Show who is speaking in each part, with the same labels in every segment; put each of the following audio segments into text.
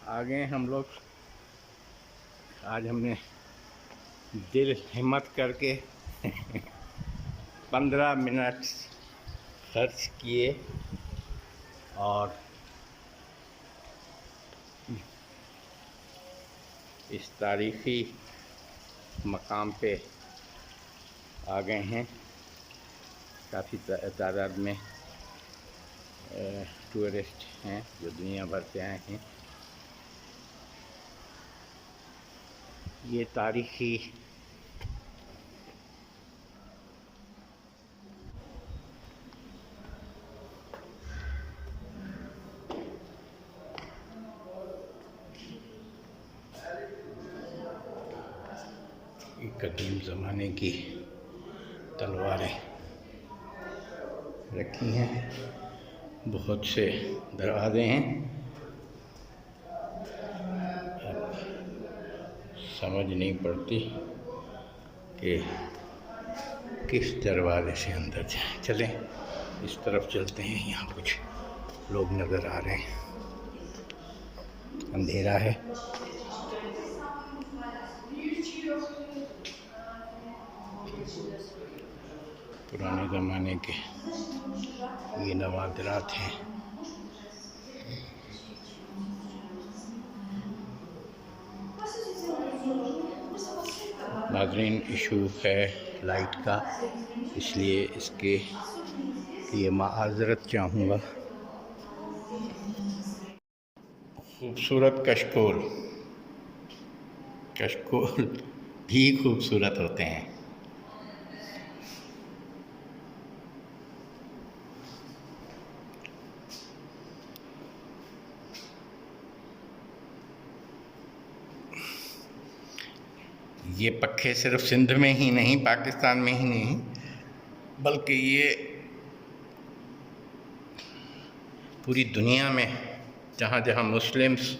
Speaker 1: आ गए हम लोग। आज हमने दिल हिम्मत करके 15 मिनट सर्च किए और इस तारीख़ी मकाम पे आ गए हैं। काफ़ी तादाद में टूरिस्ट हैं जो दुनिया भर से आए हैं। ये तारीख़ी कदीम ज़माने की तलवारें रखी हैं। बहुत से दरवाजे हैं। अब समझ नहीं पड़ती कि किस दरवाजे से अंदर जाएं। चलें इस तरफ चलते हैं। यहाँ कुछ लोग नज़र आ रहे हैं। अंधेरा है। पुराने ज़माने के ये नवादरात हैं। नाज़रीन, इशू है लाइट का, इसलिए इसके लिए माज़रत चाहूँगा। खूबसूरत कशकोल भी खूबसूरत होते हैं। ये पखे सिर्फ सिंध में ही नहीं, पाकिस्तान में ही नहीं, बल्कि ये पूरी दुनिया में जहाँ जहाँ मुस्लिम्स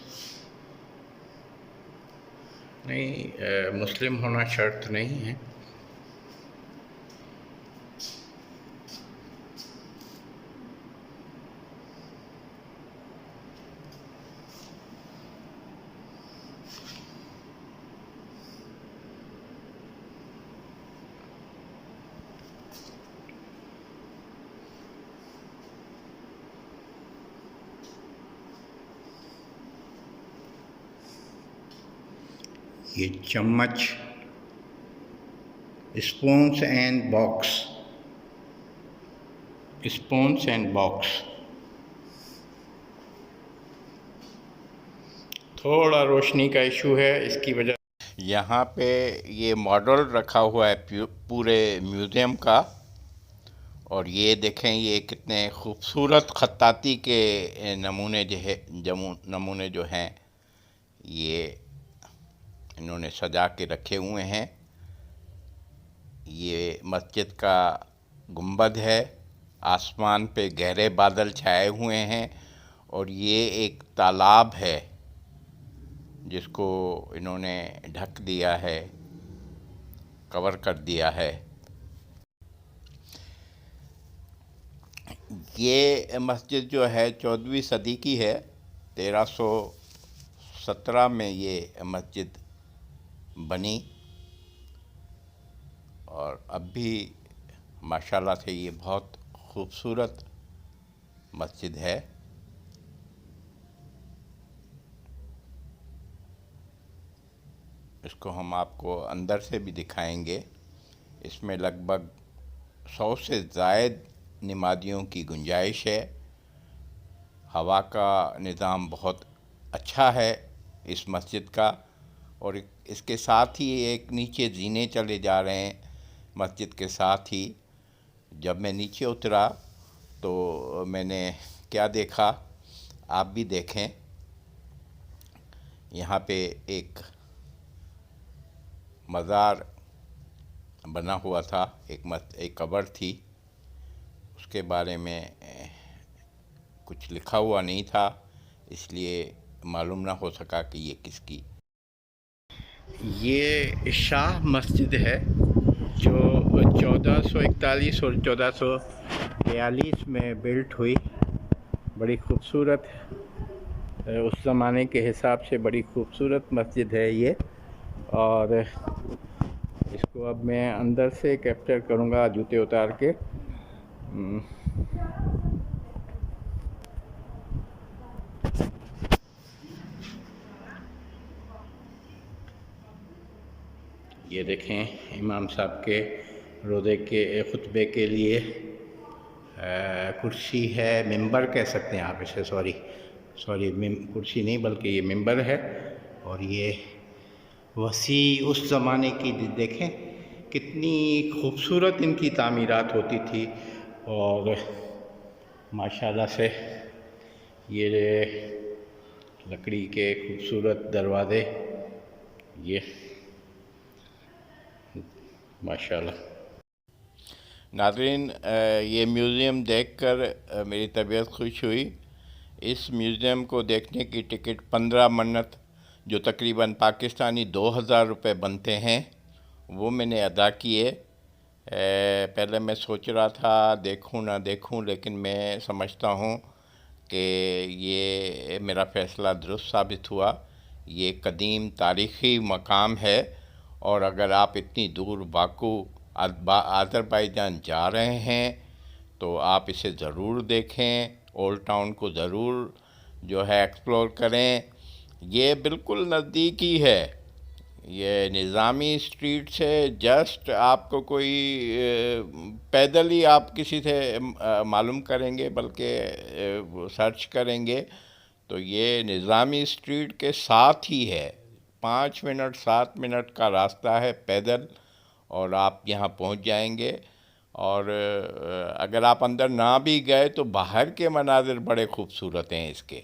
Speaker 1: नहीं, मुस्लिम होना शर्त नहीं है। ये चम्मच, स्पून्स एंड बॉक्स थोड़ा रोशनी का इशू है, इसकी वजह। यहाँ पे ये मॉडल रखा हुआ है पूरे म्यूज़ियम का। और ये देखें, ये कितने खूबसूरत खत्ताती के नमूने जो हैं ये इन्होंने सजा के रखे हुए हैं। ये मस्जिद का गुंबद है। आसमान पे गहरे बादल छाए हुए हैं और ये एक तालाब है जिसको इन्होंने ढक दिया है, कवर कर दिया है। ये मस्जिद जो है 14वीं सदी की है। 1317 में ये मस्जिद बनी और अब भी माशाल्लाह से ये बहुत खूबसूरत मस्जिद है। इसको हम आपको अंदर से भी दिखाएंगे। इसमें लगभग 100 से ज़ायद नमाज़ियों की गुंजाइश है। हवा का निज़ाम बहुत अच्छा है इस मस्जिद का। और इसके साथ ही एक नीचे जीने चले जा रहे हैं मस्जिद के साथ ही। जब मैं नीचे उतरा तो मैंने क्या देखा, आप भी देखें। यहाँ पे एक मज़ार बना हुआ था, एक कब्र थी। उसके बारे में कुछ लिखा हुआ नहीं था, इसलिए मालूम ना हो सका कि ये किसकी। ये शाह मस्जिद है जो 1441 और 1442 में बिल्ट हुई। बड़ी खूबसूरत उस ज़माने के हिसाब से बड़ी खूबसूरत मस्जिद है ये। और इसको अब मैं अंदर से कैप्चर करूँगा जूते उतार के। ये देखें इमाम साहब के रोज़े के खुतबे के लिए कुर्सी है, मिंबर कह सकते हैं आप इसे, सॉरी कुर्सी नहीं बल्कि ये मिंबर है। और ये वसी उस ज़माने की देखें कितनी खूबसूरत इनकी तामीरात होती थी। और माशाल्लाह से ये लकड़ी के खूबसूरत दरवाज़े, ये माशाल्लाह। नाज़रीन, ये म्यूज़ियम देखकर मेरी तबीयत खुश हुई। इस म्यूज़ियम को देखने की टिकट 15 मन्नत, जो तकरीबन पाकिस्तानी 2000 रुपये बनते हैं, वो मैंने अदा किए। पहले मैं सोच रहा था देखूं ना देखूं, लेकिन मैं समझता हूं कि ये मेरा फ़ैसला दुरुस्त साबित हुआ। ये कदीम तारीख़ी मकाम है, और अगर आप इतनी दूर बाकू आज़रबाईजान जा रहे हैं तो आप इसे ज़रूर देखें। ओल्ड टाउन को ज़रूर जो है एक्सप्लोर करें। ये बिल्कुल नज़दीकी है। ये निज़ामी स्ट्रीट से जस्ट आपको कोई पैदल ही आप किसी से मालूम करेंगे, बल्कि सर्च करेंगे तो ये निज़ामी स्ट्रीट के साथ ही है। 5 मिनट 7 मिनट का रास्ता है पैदल, और आप यहाँ पहुँच जाएंगे। और अगर आप अंदर ना भी गए तो बाहर के मनाज़िर बड़े खूबसूरत हैं इसके।